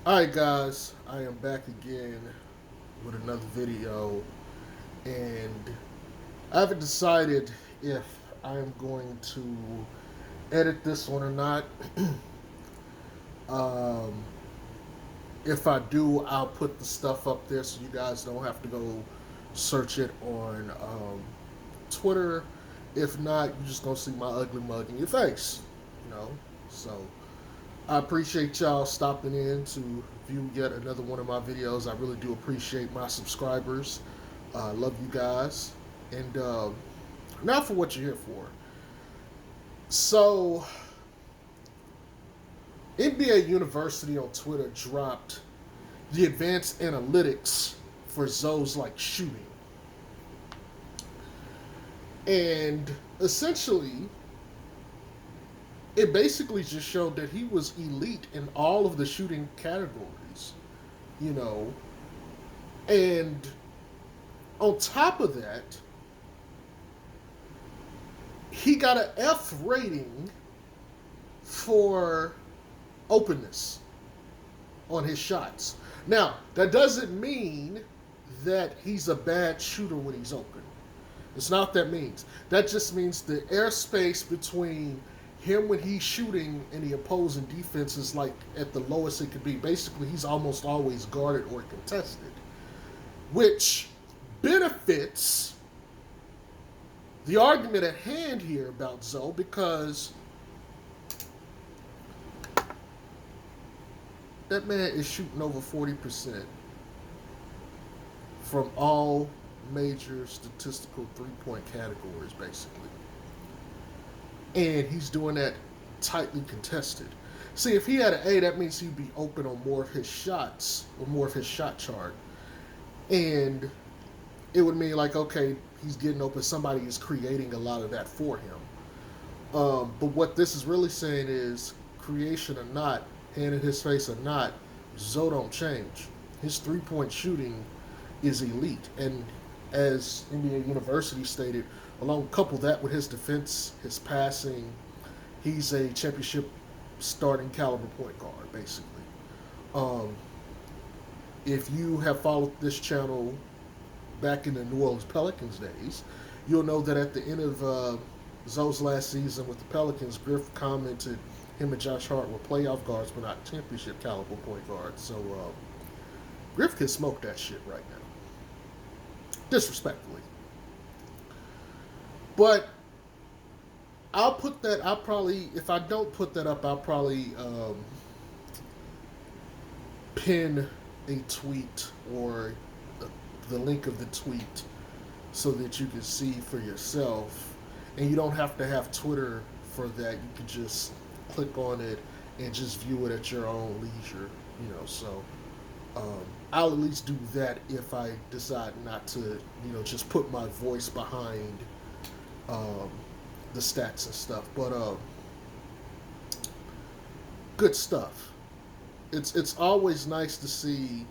Alright guys, I am back again with another video, and I haven't decided if I am going to edit this one or not. um, if I do, I'll put the stuff up there so you guys don't have to go search it on Twitter. If not, you're just gonna see my ugly mug in your face, you know. So I appreciate y'all stopping in to view yet another one of my videos. I really do appreciate my subscribers. I love you guys. And now for what you're here for. So, NBA University on Twitter dropped the advanced analytics for Zoe's like shooting. And essentially, it basically just showed that he was elite in all of the shooting categories, you know. And on top of that, he got an F rating for openness on his shots. Now, that doesn't mean that he's a bad shooter when he's open. It's not what that means. That just means the airspace between him when he's shooting and the opposing defense is like at the lowest it could be. Basically, he's almost always guarded or contested, which benefits the argument at hand here about Zoe because that man is shooting over 40% from all major statistical three-point categories, basically. And he's doing that tightly contested. See, if he had an A, that means he'd be open on more of his shots or more of his shot chart. And it would mean like, okay, he's getting open. Somebody is creating a lot of that for him. But what this is really saying is, creation or not, hand in his face or not, Zoe don't change. His three-point shooting is elite, and as NBA University stated, along couple that with his defense, his passing, he's a championship starting caliber point guard, basically. Um, if you have followed this channel back in the New Orleans Pelicans days, you'll know that at the end of Zoe's last season with the Pelicans, Griff commented him and Josh Hart were playoff guards, but not championship caliber point guards. So Griff can smoke that shit right now, disrespectfully. But I'll put that. I'll probably, if I don't put that up, I'll probably pin a tweet or the link of the tweet so that you can see for yourself. And you don't have to have Twitter for that. You can just click on it and just view it at your own leisure. So I'll at least do that if I decide not to, just put my voice behind um, the stats and stuff. But good stuff. It's always nice to see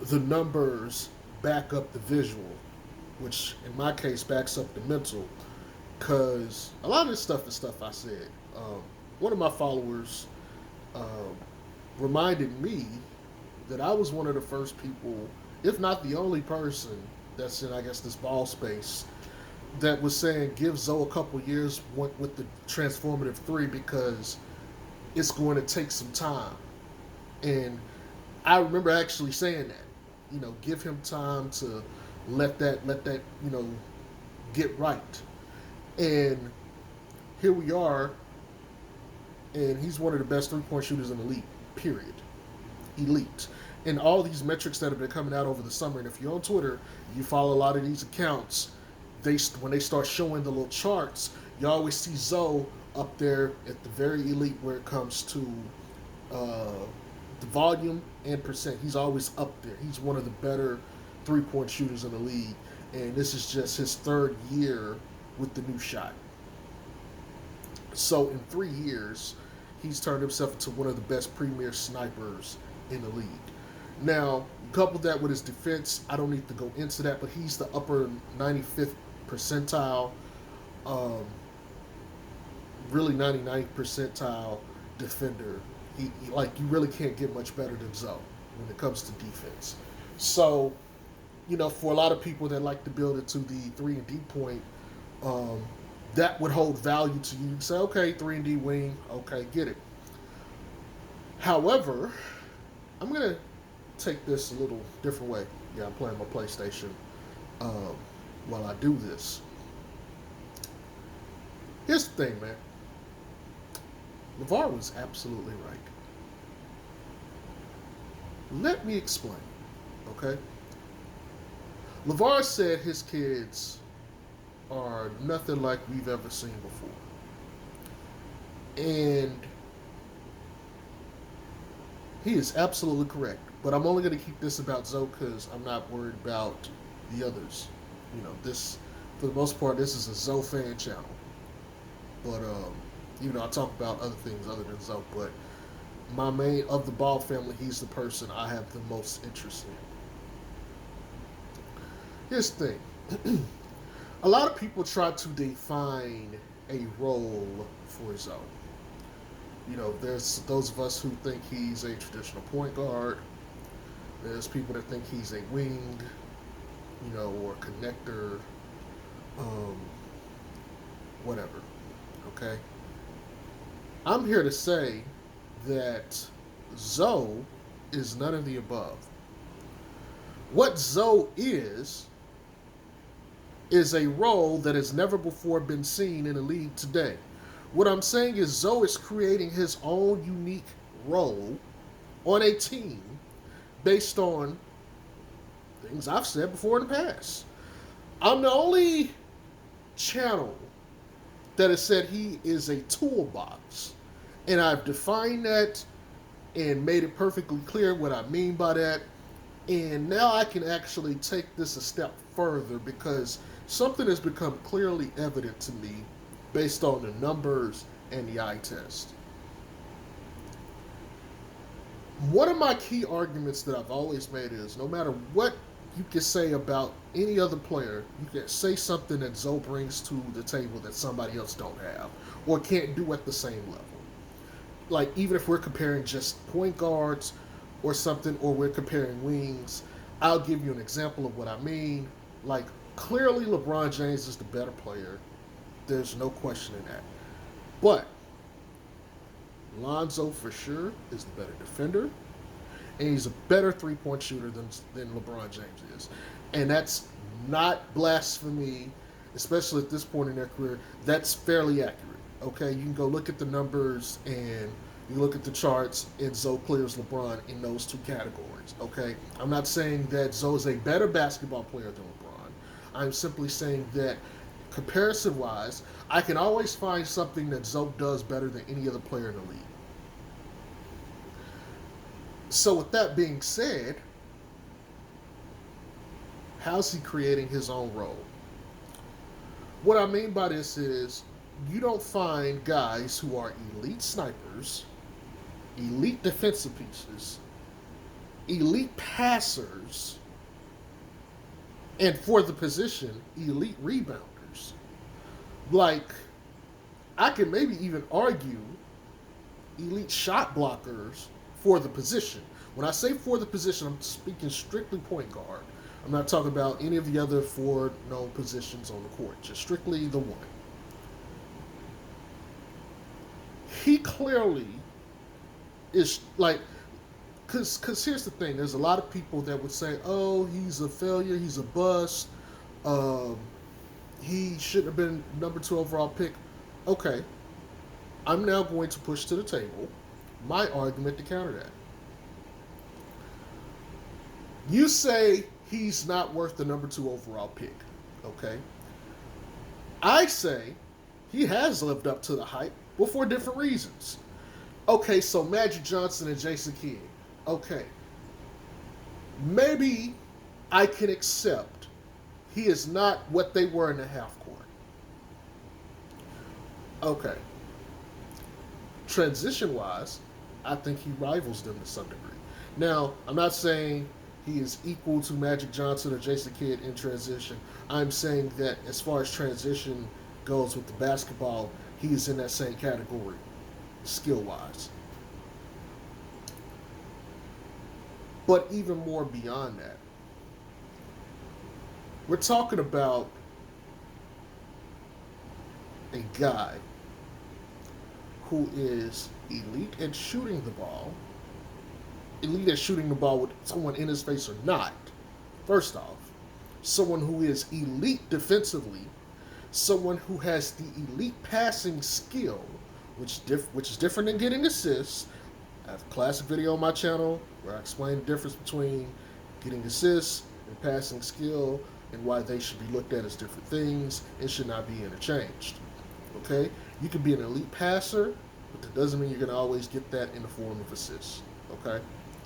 the numbers back up the visual, which in my case backs up the mental. Because a lot of this stuff is stuff I said. One of my followers um, reminded me that I was one of the first people, if not the only person, that's in, I guess, this ball space that was saying give Zoe a couple years with the transformative three because it's going to take some time. And I remember actually saying that, give him time to let that get right. And here we are, and he's one of the best three-point shooters in the league. Period. Elite. And all these metrics that have been coming out over the summer. And if you're on Twitter, you follow a lot of these accounts. When they start showing the little charts, you always see Zoe up there at the very elite where it comes to the volume and percent. He's always up there. He's one of the better three-point shooters in the league. And this is just his third year with the new shot. So in 3 years, he's turned himself into one of the best premier snipers in the league. Now, couple that with his defense, I don't need to go into that, but he's the upper 95th percentile, um, really 99th percentile defender. Like you really can't get much better than Zoe when it comes to defense. So for a lot of people that like to build it to the 3 and D point, um, that would hold value to you. You say, okay, 3 and D wing, okay, get it. However, I'm gonna take this a little different way. Yeah, I'm playing my PlayStation um, while I do this. Here's the thing, man. LeVar was absolutely right. Let me explain, okay? LeVar said his kids are nothing like we've ever seen before. And he is absolutely correct. But I'm only going to keep this about Zoe because I'm not worried about the others. This, for the most part, this is a Zoe fan channel. But, I talk about other things other than Zoe. But my main, of the Ball family, he's the person I have the most interest in. Here's the thing. A lot of people try to define a role for Zoe. There's those of us who think he's a traditional point guard. There's people that think he's a wing, or connector, um, whatever. Okay? I'm here to say that Zoe is none of the above. What Zoe is a role that has never before been seen in the league today. What I'm saying is Zoe is creating his own unique role on a team based on things I've said before in the past. I'm the only channel that has said he is a toolbox. And I've defined that and made it perfectly clear what I mean by that. And now I can actually take this a step further because something has become clearly evident to me based on the numbers and the eye test. One of my key arguments that I've always made is no matter what you can say about any other player, you can say something that Zoe brings to the table that somebody else don't have or can't do at the same level. Like even if we're comparing just point guards or something, or we're comparing wings, I'll give you an example of what I mean. Like clearly LeBron James is the better player. There's no question in that. But Lonzo for sure is the better defender, and he's a better three-point shooter than LeBron James is. And that's not blasphemy, especially at this point in their career. That's fairly accurate. Okay, you can go look at the numbers and you look at the charts, and Zoe clears LeBron in those two categories. Okay, I'm not saying that Zoe is a better basketball player than LeBron. I'm simply saying that comparison-wise, I can always find something that Zoe does better than any other player in the league. So with that being said, how's he creating his own role? What I mean by this is you don't find guys who are elite snipers, elite defensive pieces, elite passers, and for the position, elite rebounders. Like, I can maybe even argue elite shot blockers for the position. When I say for the position, I'm speaking strictly point guard. I'm not talking about any of the other four known positions on the court, just strictly the one. He clearly is like, because here's the thing, there's a lot of people that would say, oh, he's a failure, he's a bust, he shouldn't have been number 2 overall pick. Okay, I'm now going to push to the table my argument to counter that. You say he's not worth the number 2 overall pick, okay? I say he has lived up to the hype, but for different reasons. Okay, so Magic Johnson and Jason Kidd. Okay, maybe I can accept he is not what they were in the half court. Okay. Transition-wise, I think he rivals them to some degree. Now, I'm not saying he is equal to Magic Johnson or Jason Kidd in transition. I'm saying that as far as transition goes with the basketball, he is in that same category, skill-wise. But even more beyond that, we're talking about a guy who is elite at shooting the ball, elite at shooting the ball with someone in his face or not. First off, someone who is elite defensively, someone who has the elite passing skill, which is different than getting assists. I have a classic video on my channel where I explain the difference between getting assists and passing skill and why they should be looked at as different things and should not be interchanged. Okay? You can be an elite passer, but that doesn't mean you're going to always get that in the form of assists. Okay?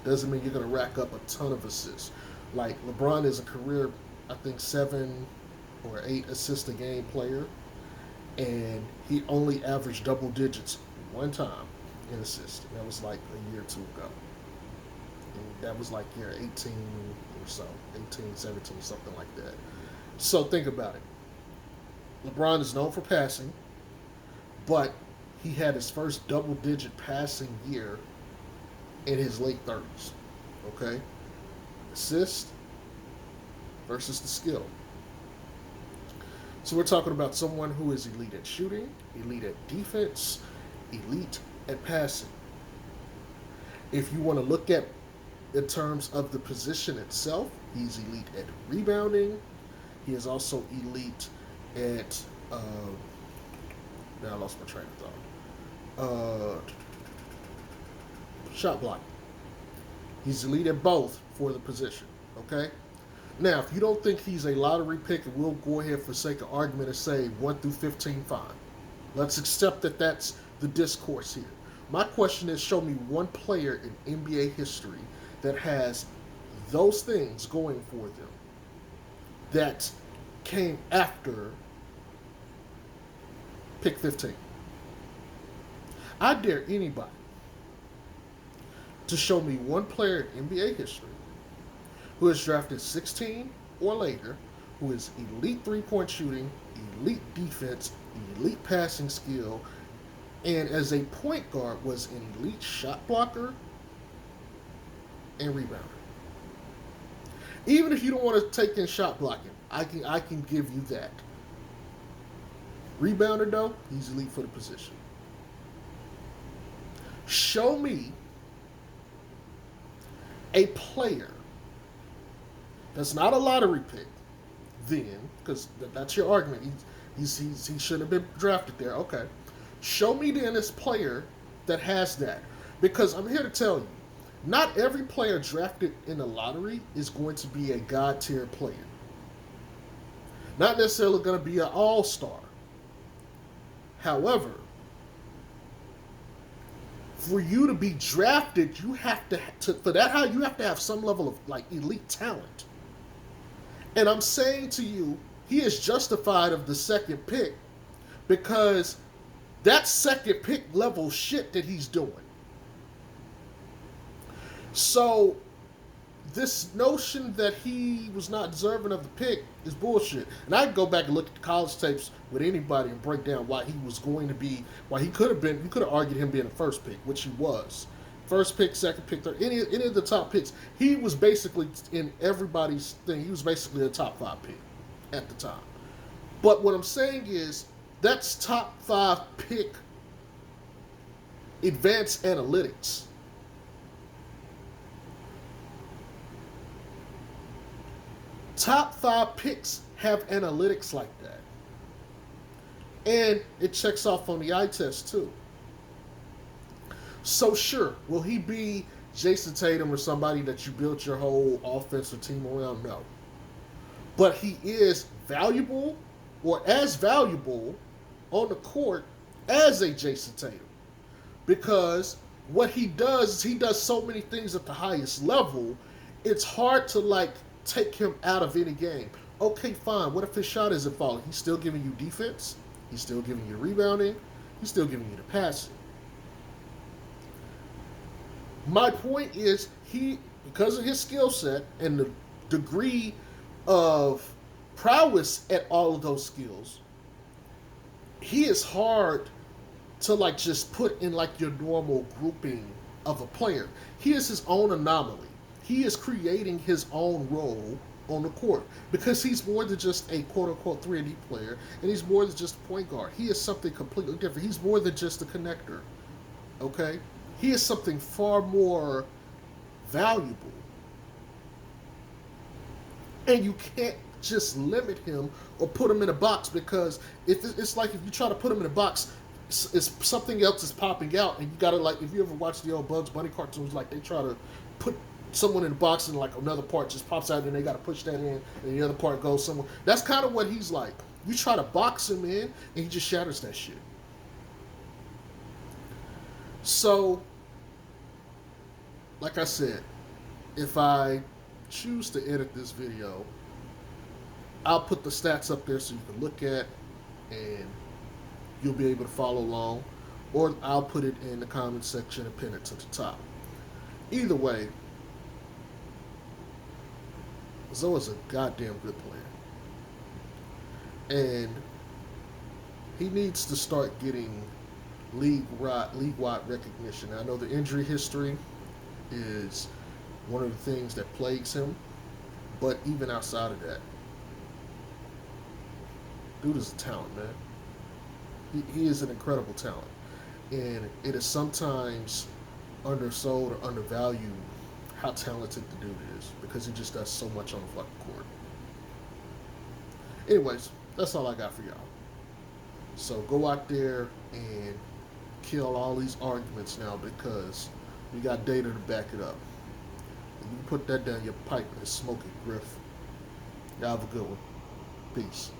Doesn't mean you're going to rack up a ton of assists. Like LeBron is a career, I think, 7 or 8 assist a game player, and he only averaged double digits one time in assists. And that was like a year or two ago. And that was like year 18 or so, 18, 17, something like that. So think about it. LeBron is known for passing, but he had his first double-digit passing year in his late 30s. Okay? Assist versus the skill. So we're talking about someone who is elite at shooting, elite at defense, elite at passing. If you want to look at in terms of the position itself, he's elite at rebounding. He is also elite at now I lost my train of thought. Shot blocking. He's elite at both for the position. Okay? Now, if you don't think he's a lottery pick, we'll go ahead for sake of argument and say 1 through 15, fine. Let's accept that that's the discourse here. My question is, show me one player in NBA history that has those things going for them that came after pick 15. I dare anybody to show me one player in NBA history who is drafted 16 or later, who is elite three-point shooting, elite defense, elite passing skill, and as a point guard was an elite shot blocker and rebounder. Even if you don't want to take in shot blocking, I can give you that. Rebounder though, he's elite for the position. Show me a player that's not a lottery pick, then, because that's your argument. He shouldn't have been drafted there. Okay. Show me then this player that has that. Because I'm here to tell you, not every player drafted in the lottery is going to be a God tier player. Not necessarily going to be an all-star. However, for you to be drafted, you have to for that high, you have to have some level of like elite talent. And I'm saying to you, he is justified of the second pick because that second pick level shit that he's doing. So this notion that he was not deserving of the pick is bullshit. And I can go back and look at the college tapes with anybody and break down why he was going to be, why he could have been, you could have argued him being the first pick, which he was. First pick, second pick, third, any of the top picks. He was basically in everybody's thing. He was basically a top 5 pick at the time. But what I'm saying is that's top 5 pick advanced analytics. Top 5 picks have analytics like that. And it checks off on the eye test too. So sure, will he be Jason Tatum or somebody that you built your whole offensive team around? No. But he is valuable, or as valuable on the court as a Jason Tatum. Because what he does is he does so many things at the highest level, it's hard to like take him out of any game. Okay, fine. What if his shot isn't falling? He's still giving you defense. He's still giving you rebounding. He's still giving you the passing. My point is, he, because of his skill set and the degree of prowess at all of those skills, he is hard to like just put in like your normal grouping of a player. He is his own anomaly. He is creating his own role on the court because he's more than just a quote unquote 3-and-D player, and he's more than just a point guard. He is something completely different. He's more than just a connector. Okay? He is something far more valuable. And you can't just limit him or put him in a box, because if it's like if you try to put him in a box, it's something else is popping out, and you gotta, like, if you ever watch the old Bugs Bunny cartoons, like they try to put someone in a box and like another part just pops out and they gotta push that in and the other part goes somewhere. That's kind of what he's like. You try to box him in and he just shatters that shit. So, like I said, if I choose to edit this video, I'll put the stats up there so you can look at and you'll be able to follow along, or I'll put it in the comment section and pin it to the top. Either way, Zoe's a goddamn good player, and he needs to start getting league-wide recognition. I know the injury history is one of the things that plagues him, but even outside of that, dude is a talent, man. He is an incredible talent, and it is sometimes undersold or undervalued how talented the dude is, because he just does so much on the fucking court. Anyways, that's all I got for y'all. So go out there and kill all these arguments now, because we got data to back it up. And you put that down your pipe and smoke it, Griff. Y'all have a good one. Peace.